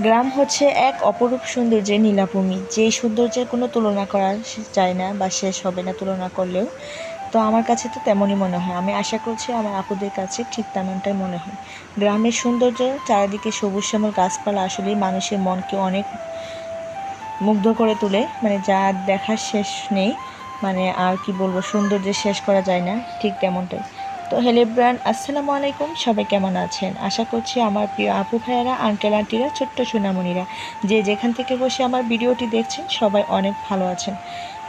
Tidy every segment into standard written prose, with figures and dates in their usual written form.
গ্রাম হচ্ছে এক অপরূপ সৌন্দর্যের নীলাভূমি, যেই সৌন্দর্যের কোনো তুলনা করা যায় না বা শেষ হবে না তুলনা করলেও। তো আমার কাছে তো তেমনই মনে হয়, আমি আশা করছি আমার আপুদের কাছে ঠিক তেমনটাই মনে হয়। গ্রামের সৌন্দর্য, চারিদিকে সবুজ শ্যামল গাছপালা আসলেই মানুষের মনকে অনেক মুগ্ধ করে তোলে, মানে যা দেখার শেষ নেই, মানে আর কি বলবো, সৌন্দর্য শেষ করা যায় না, ঠিক তেমনটাই। তো হ্যালো ব্রান, আসসালামু আলাইকুম, সবাই কেমন আছেন? আশা করছি আমার প্রিয় আপু ভাইয়েরা, আঙ্কেল আন্টিরা, ছোট্ট সোনামণিরা যে যেখান থেকে বসে আমার ভিডিওটি দেখছেন সবাই অনেক ভালো আছেন।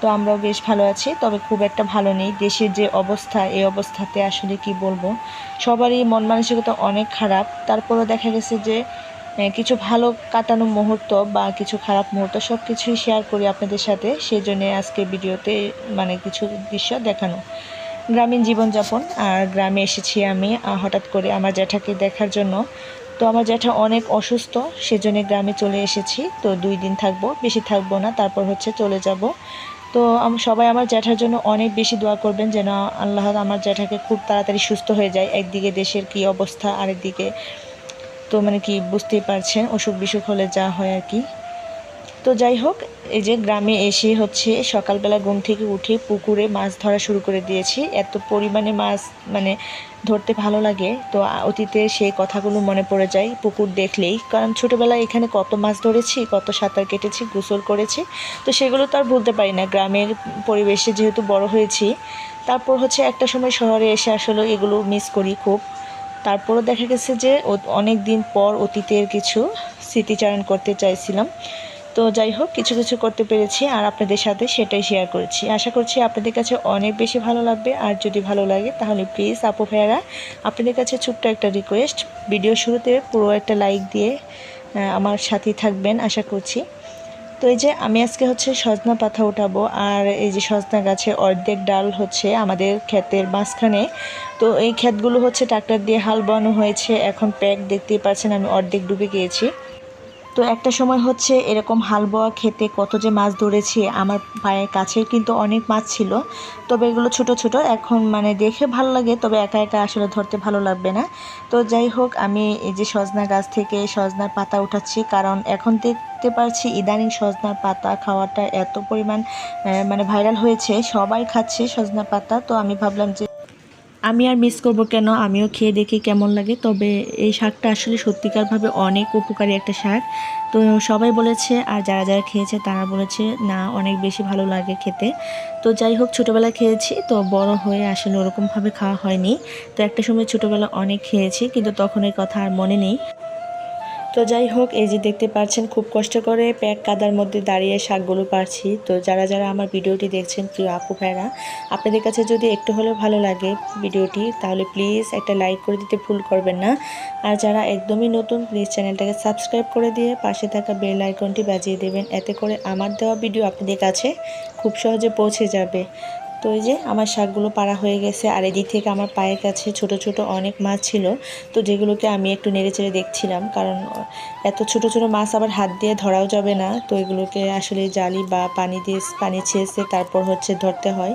তো আমরাও বেশ ভালো আছি, তবে খুব একটা ভালো নেই। দেশের যে অবস্থা, এই অবস্থাতে আসলে কি বলবো, সবারই মন মানসিকতা অনেক খারাপ। তারপরও দেখা গেছে যে কিছু ভালো কাটানো মুহূর্ত বা কিছু খারাপ মুহূর্ত সব কিছুই শেয়ার করি আপনাদের সাথে, সেই জন্য আজকে ভিডিওতে মানে কিছু দৃশ্য দেখানো। গ্রামীণ জীবনযাপন, আর গ্রামে এসেছি আমি হঠাৎ করে আমার জ্যাঠাকে দেখার জন্য। তো আমার জ্যাঠা অনেক অসুস্থ, সেজন্য গ্রামে চলে এসেছি। তো 2 দিন থাকবো, বেশি থাকবো না, তারপর হচ্ছে চলে যাব। তো সবাই আমার জ্যাঠার জন্য অনেক বেশি দোয়া করবেন যেন আল্লাহ আমার জ্যাঠাকে খুব তাড়াতাড়ি সুস্থ হয়ে যায়। একদিকে দেশের কি অবস্থা, আরেকদিকে তো মানে কি বুঝতেই পারছেন, অসুখ বিসুখ হলে যা হয় আর কি। তো যাই হোক, এই যে গ্রামে এসে হচ্ছে সকালবেলা ঘুম থেকে উঠে পুকুরে মাছ ধরা শুরু করে দিয়েছি। এত পরিমাণে মাছ মানে ধরতে ভালো লাগে। তো অতীতে সেই কথাগুলো মনে পড়ে যায় পুকুর দেখলেই, কারণ ছোটোবেলায় এখানে কত মাছ ধরেছি, কত সাঁতার কেটেছি, গোসল করেছি। তো সেগুলো তো আর ভুলতে পারি না, গ্রামের পরিবেশে যেহেতু বড় হয়েছি। তারপর হচ্ছে একটা সময় শহরে এসে আসলে এগুলো মিস করি খুব। তারপরও দেখা গেছে যে অনেক দিন পর অতীতের কিছু স্মৃতিচারণ করতে চাইছিলাম। তো যাই হোক, কিছু কিছু করতে পেরেছি আর আপনাদের সাথে সেটাই শেয়ার করেছি। আশা করছি আপনাদের কাছে অনেক বেশি ভালো লাগবে। আর যদি ভালো লাগে তাহলে প্লিজ আপু ভাইয়ারা, আপনাদের কাছে ছোট্ট একটা রিকোয়েস্ট, ভিডিও শুরুতে পুরো একটা লাইক দিয়ে আমার সাথেই থাকবেন আশা করছি। তো এই যে আমি আজকে হচ্ছে সজনা পাতা উঠাবো, আর এই যে সজনা গাছে অর্ধেক ডাল হচ্ছে আমাদের ক্ষেতের মাঝখানে। তো এই ক্ষেতগুলো হচ্ছে ট্রাক্টর দিয়ে হাল বানানো হয়েছে, এখন প্যাক দেখতেই পাচ্ছেন আমি অর্ধেক ডুবে গিয়েছি। তো একটা সময় হচ্ছে এরকম হাল বোয়া খেতে কত যে মাছ ধরেছি, আমার পায়ের কাছেই কিন্তু অনেক মাছ ছিল। তবে এগুলো ছোট ছোট, এখন মানে দেখে ভালো লাগে, তবে একা একা আসলে ধরতে ভালো লাগবে না। তো যাই হোক, আমি এই যে সজনা গাছ থেকে সজনার পাতা উঠাচ্ছি, কারণ এখন দেখতে পারছি ইদানিং সজনার পাতা খাওয়াটা এত পরিমাণ মানে ভাইরাল হয়েছে, সবাই খাচ্ছে সজনা পাতা। তো আমি ভাবলাম যে আমি আর মিস করব কেন, আমিও খেয়ে দেখি কেমন লাগে। তবে এই শাকটা আসলে সত্যিকারভাবে অনেক উপকারী একটা শাক। তো সবাই বলেছে, আর যারা যারা খেয়েছে তারা বলেছে না অনেক বেশি ভালো লাগে খেতে। তো যাই হোক, ছোটোবেলায় খেয়েছি, তো বড় হয়ে আসলে ওরকমভাবে খাওয়া হয়নি। তো একটা সময় ছোটোবেলা অনেক খেয়েছি, কিন্তু তখন এই কথা আর মনে নেই। তো যাই হোক, এই যে দেখতে পাচ্ছেন খুব কষ্ট করে প্যাক কাদার মধ্যে দাঁড়িয়ে শাকগুলো পারছি। তো যারা যারা আমার ভিডিওটি দেখছেন প্রিয় আপু ভাইরা, আপনাদের কাছে যদি একটু হলেও ভালো লাগে ভিডিওটি, তাহলে প্লিজ একটা লাইক করে দিতে ভুল করবেন না। আর যারা একদমই নতুন, প্লিজ চ্যানেলটাকে সাবস্ক্রাইব করে দিয়ে পাশে থাকা বেল আইকনটি বাজিয়ে দেবেন, এতে করে আমার দেওয়া ভিডিও আপনাদের কাছে খুব সহজে পৌঁছে যাবে। তো এই যে আমার শাকগুলো পাড়া হয়ে গেছে, আর এদিক থেকে আমার পায়ের কাছে ছোট ছোট অনেক মাছ ছিল। তো যেগুলোকে আমি একটু নেড়েচেড়ে দেখছিলাম, কারণ এত ছোট ছোট মাছ আবার হাত দিয়ে ধরাও যাবে না। তো এগুলোকে আসলে জালি বা পানি ছেঁচে তারপর হচ্ছে ধরতে হয়।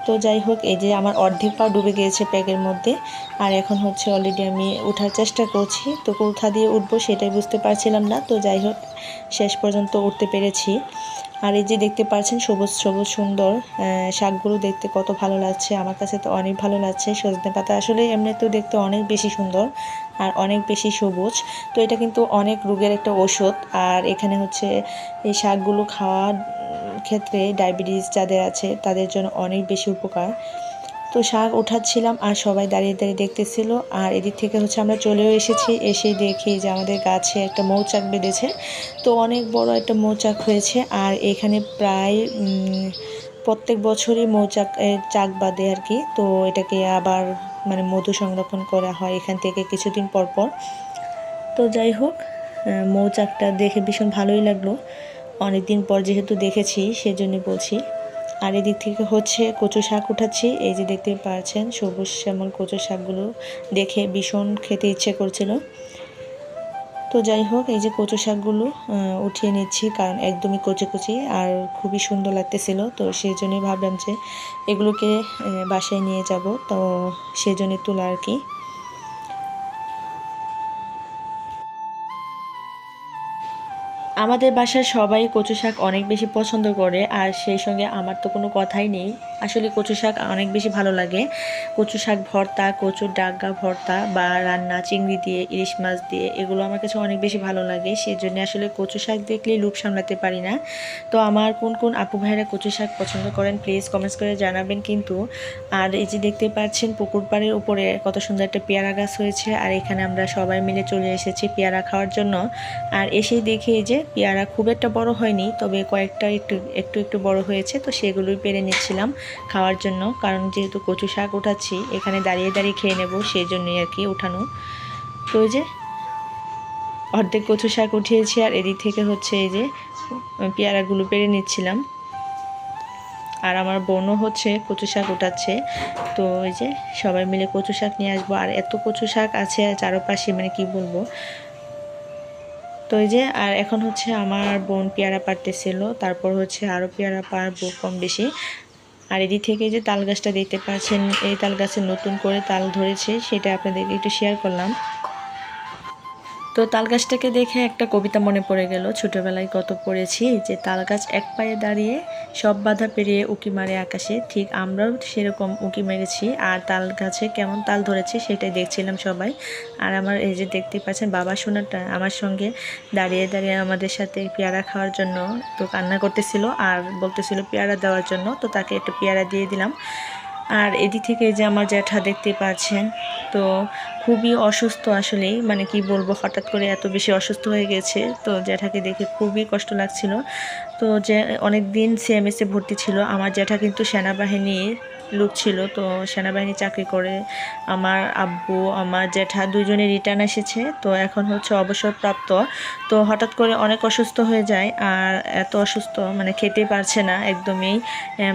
তো যাই হোক, এই যে আমার অর্ধেক পা ডুবে গিয়েছে প্যাকের মধ্যে, আর এখন হচ্ছে অলরেডি আমি ওঠার চেষ্টা করছি। তো কোথা দিয়ে উঠবো সেটাই বুঝতে পারছিলাম না। তো যাই হোক, শেষ পর্যন্ত উঠতে পেরেছি। আর এই যে দেখতে পাচ্ছেন সবুজ সবুজ সুন্দর শাকগুলো দেখতে কত ভালো লাগছে, আমার কাছে তো অনেক ভালো লাগছে। সজনে পাতা আসলে এমনিতেও দেখতে অনেক বেশি সুন্দর আর অনেক বেশি সবুজ। তো এটা কিন্তু অনেক রোগের একটা ওষুধ। আর এখানে হচ্ছে এই শাকগুলো খাওয়ার ক্ষেত্রে ডায়াবেটিস যাদের আছে তাদের জন্য অনেক বেশি উপকার। তো শাক ওঠাচ্ছিলাম আর সবাই দাঁড়িয়ে দাঁড়িয়ে দেখতেছিল। আর এদিক থেকে হচ্ছে আমরা চলেও এসেছি, এসে দেখি যে আমাদের গাছে একটা মৌচাক বেঁধেছে। তো অনেক বড় একটা মৌচাক হয়েছে, আর এখানে প্রায় প্রত্যেক বছরই মৌচাক চাক বাঁধে আর কি। তো এটাকে আবার মানে মধু সংরক্ষণ করা হয় এখান থেকে কিছুদিন পর পর। তো যাই হোক, মৌচাকটা দেখে ভীষণ ভালোই লাগলো, অনেক দিন পর যেহেতু দেখেছি সেজন্য বলছি। আর এদিক থেকে হচ্ছে কচু শাক উঠাচ্ছি, এই যে দেখতে পাচ্ছেন সবুজ শ্যামল কচু শাকগুলো দেখে ভীষণ খেতে ইচ্ছে করছিল। তো যাই হোক, এই যে কচু শাকগুলো উঠিয়ে নিচ্ছি, কারণ একদমই কচি কচি আর খুবই সুন্দর লাগতেছিল। তো সেই জন্যই ভাবলাম যে এগুলোকে বাসায় নিয়ে যাব, তো সেই জন্যই তোলা আর কি। আমাদের বাসার সবাই কচু শাক অনেক বেশি পছন্দ করে, আর সেই সঙ্গে আমার তো কোনো কথাই নেই। আসলে কচু শাক অনেক বেশি ভালো লাগে। কচু শাক ভর্তা, কচুর ডাগা ভর্তা বা রান্না চিংড়ি দিয়ে, ইলিশ মাছ দিয়ে, এগুলো আমার কাছে অনেক বেশি ভালো লাগে। সেই জন্য আসলে কচু শাক দেখলেই লোভ সামলাতে পারি না। তো আমার কোন কোন আপু ভাইরা কচু শাক পছন্দ করেন প্লিজ কমেন্টস করে জানাবেন কিন্তু। আর এই যে দেখতে পাচ্ছেন পুকুর পাড়ের উপরে কত সুন্দর একটা পেয়ারা গাছ হয়েছে, আর এখানে আমরা সবাই মিলে চলে এসেছি পেয়ারা খাওয়ার জন্য। আর এসেই দেখি যে পেয়ারা খুব একটা বড় হয়নি, তবে কয়েকটা একটু একটু একটু বড় হয়েছে, তো সেগুলোই পেরে নিচ্ছিলাম খাওয়ার জন্য। কারণ যেহেতু কচু শাক উঠাচ্ছি, এখানে দাঁড়িয়ে দাঁড়িয়ে খেয়ে নেব, সেই জন্যই আর কি উঠানো। তো এই যে অর্ধেক কচু শাক উঠিয়েছি, আর এদিক থেকে হচ্ছে এই যে পেয়ারাগুলো পেরে নিচ্ছিলাম। আর আমার বোনও হচ্ছে কচু শাক উঠাচ্ছে। তো এই যে সবাই মিলে কচু শাক নিয়ে আসবো, আর এত কচু শাক আছে চারপাশে, মানে কি বলবো। তো এই যে আর এখন হচ্ছে আমার বোন পেয়ারা পাড়তেছিল, তারপর হচ্ছে আরও পেয়ারা পারবো কম বেশি। আর এদিক থেকে যে তাল গাছটা দেখতে পাচ্ছেন, এই তাল গাছে নতুন করে তাল ধরেছে, সেটা আপনাদেরকে একটু শেয়ার করলাম। তো তাল গাছটাকে দেখে একটা কবিতা মনে পড়ে গেল, ছোটবেলায় কত পড়েছি যে তাল গাছ এক পায়ে দাঁড়িয়ে সব বাধা পেরিয়ে উঁকি মারে আকাশে। ঠিক আমরাও সেরকম উঁকি মেরেছি, আর তাল গাছে কেমন তাল ধরেছে সেটাই দেখছিলাম সবাই। আর আমার এই যে দেখতে পাচ্ছেন বাবা সোনাটা আমার সঙ্গে দাঁড়িয়ে দাঁড়িয়ে আমাদের সাথে পেয়ারা খাওয়ার জন্য তো কান্না করতেছিল, আর বলতেছিল পেয়ারা দেওয়ার জন্য, তো তাকে একটু পেয়ারা দিয়ে দিলাম। আর এদিক থেকে যে আমার জ্যাঠা দেখতে পাচ্ছেন, তো খুবই অসুস্থ আসলেই, মানে কি বলবো, হঠাৎ করে এত বেশি অসুস্থ হয়ে গেছে। তো জ্যাঠাকে দেখে খুবই কষ্ট লাগছিল। তো যে অনেক দিন সিএমএসে ভর্তি ছিল। আমার জ্যাঠা কিন্তু সেনাবাহিনীর লোক ছিল, তো সেনাবাহিনী চাকরি করে। আমার আব্বু আমার জ্যাঠা দুইজনে রিটার্ন এসেছে, তো এখন হচ্ছে অবসরপ্রাপ্ত। তো হঠাৎ করে অনেক অসুস্থ হয়ে যায়, আর এত অসুস্থ মানে খেতে পারছে না একদমই,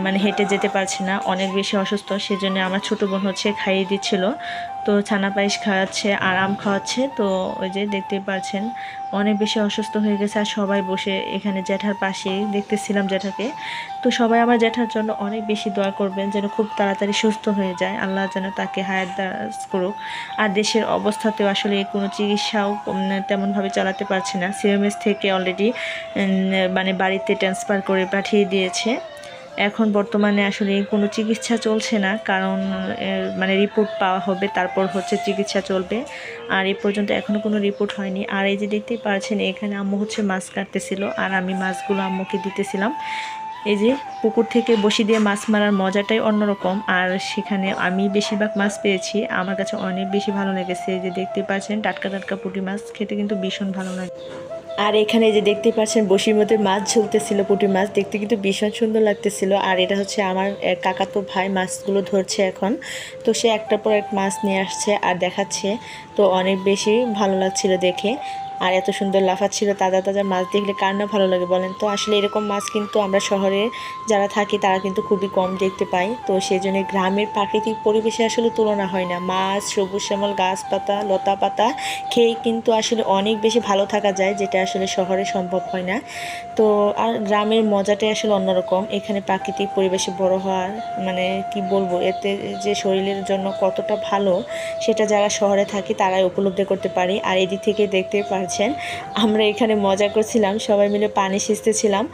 মানে হেঁটে যেতে পারছে না, অনেক বেশি অসুস্থ। সেজন্য আমার ছোটো বোন হচ্ছে খাইয়ে দিচ্ছিল, তো ছানা পায়েস খাওয়াচ্ছে আর আম খাওয়াচ্ছে। তো ওই যে দেখতে পাচ্ছেন অনেক বেশি অসুস্থ হয়ে গেছে, আর সবাই বসে এখানে জ্যাঠার পাশেই দেখতেছিলাম জ্যাঠাকে। তো সবাই আমার জ্যাঠার জন্য অনেক বেশি দোয়া করবেন, যেন খুব তাড়াতাড়ি সুস্থ হয়ে যায়, আল্লাহ যেন তাকে হায়াত দারাজ করুক। আর দেশের অবস্থাতেও আসলে কোনো চিকিৎসাও তেমনভাবে চালাতে পারছে না। সিএমএস থেকে অলরেডি মানে বাড়িতে ট্রান্সফার করে পাঠিয়ে দিয়েছে। এখন বর্তমানে আসলে কোনো চিকিৎসা চলছে না, কারণ মানে রিপোর্ট পাওয়া হবে, তারপর হচ্ছে চিকিৎসা চলবে। আর এই পর্যন্ত এখনও কোনো রিপোর্ট হয়নি। আর এই যে দেখতেই পাচ্ছেন এখানে আম্মু হচ্ছে মাছ কাটতেছিল, আর আমি মাছগুলো আম্মুকে দিতেছিলাম। এই যে পুকুর থেকে বসি দিয়ে মাছ মারার মজাটাই অন্যরকম, আর সেখানে আমি বেশিরভাগ মাছ পেয়েছি, আমার কাছে অনেক বেশি ভালো লেগেছে। এই যে দেখতে পাচ্ছেন টাটকা টাটকা পুঁটি মাছ খেতে কিন্তু ভীষণ ভালো লাগে। আর এখানে যে দেখতে পাচ্ছেন বসির মধ্যে মাছ ঝুলতেছিল, পুঁটি মাছ দেখতে কিন্তু ভীষণ সুন্দর লাগতেছিল। আর এটা হচ্ছে আমার কাকাতো ভাই মাছগুলো ধরছে এখন, তো সে একটার পর এক মাছ নিয়ে আসছে আর দেখাচ্ছে, তো অনেক বেশি ভালো লাগছিল দেখে। আর এত সুন্দর লাফাচ্ছিল, তাজা তাজা মাছ দেখলে কার না ভালো লাগে বলেন। তো আসলে এরকম মাছ কিন্তু আমরা শহরে যারা থাকি তারা কিন্তু খুবই কম দেখতে পাই। তো সেই জন্য গ্রামের প্রাকৃতিক পরিবেশে আসলে তুলনা হয় না। মাছ, সবুজ শ্যামল গাছপাতা, লতা পাতা খেয়ে কিন্তু আসলে অনেক বেশি ভালো থাকা যায়, যেটা আসলে শহরে সম্ভব হয় না। তো আর গ্রামের মজাটাই আসলে অন্যরকম। এখানে প্রাকৃতিক পরিবেশে বড় হওয়ার মানে কি বলবো, এতে যে শরীরের জন্য কতটা ভালো সেটা যারা শহরে থাকি তারাই উপলব্ধি করতে পারি। আর এদিক থেকে দেখতে পারছেন আমরা এখানে মজা করছিলাম, সবাই মিলে পানি সেচতেছিলাম।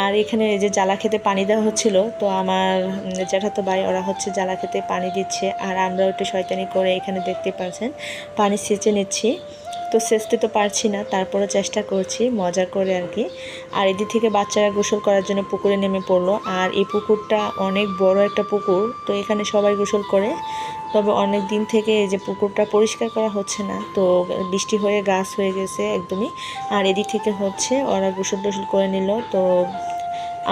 আর এখানে এই যে জ্বালা খেতে পানি দেওয়া হচ্ছিল, তো আমার জ্যাঠাতো ভাই ওরা হচ্ছে জ্বালা খেতে পানি দিচ্ছে, আর আমরা একটু শয়তানি করে এখানে দেখতে পাচ্ছেন পানি সেচে নিচ্ছি। তো সেচতে তো পারছি না, তারপরে চেষ্টা করছি মজা করে আর কি। আর এদিক থেকে বাচ্চারা গোসল করার জন্য পুকুরে নেমে পড়লো। আর এই পুকুরটা অনেক বড় একটা পুকুর, তো এখানে সবাই গোসল করে। তবে অনেক দিন থেকে এই যে পুকুরটা পরিষ্কার করা হচ্ছে না, তো বৃষ্টি হয়ে গাছ হয়ে গেছে একদমই। আর এদিক থেকে হচ্ছে ওরা গোসল টোসল করে নিল। তো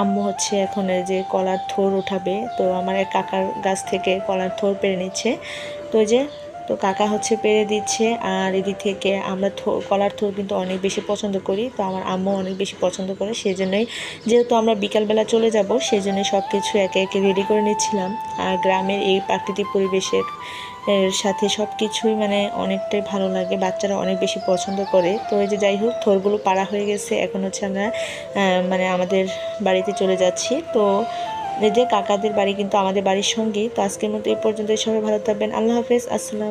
আম্মু হচ্ছে এখন এই যে কলার থোড় উঠাবে। তো আমার এক কাকার গাছ থেকে কলার থোড় পেড়ে নিচ্ছে। তো এই যে তো কাকা হচ্ছে পেড়ে দিচ্ছে, আর এদিক থেকে আমরা কলার থোড় কিন্তু অনেক বেশি পছন্দ করি। তো আমার আম্মু অনেক বেশি পছন্দ করে, সেই জন্যই যেহেতু আমরা বিকালবেলা চলে যাব সেই জন্যই সব কিছু একে একে রেডি করে নিচ্ছিলাম। আর গ্রামের এই প্রাকৃতিক পরিবেশের সাথে সব কিছুই মানে অনেকটাই ভালো লাগে, বাচ্চারা অনেক বেশি পছন্দ করে। তো এই যে যাই হোক, থোড়গুলো পাড়া হয়ে গেছে, এখন হচ্ছে আমরা মানে আমাদের বাড়িতে চলে যাচ্ছি। তো এই যে কাকাদের বাড়ি কিন্তু আমাদের বাড়ির সঙ্গেই। তো আজকের মতো এই পর্যন্ত, সবাই ভালো থাকবেন, আল্লাহ হাফেজ, আসসালাম।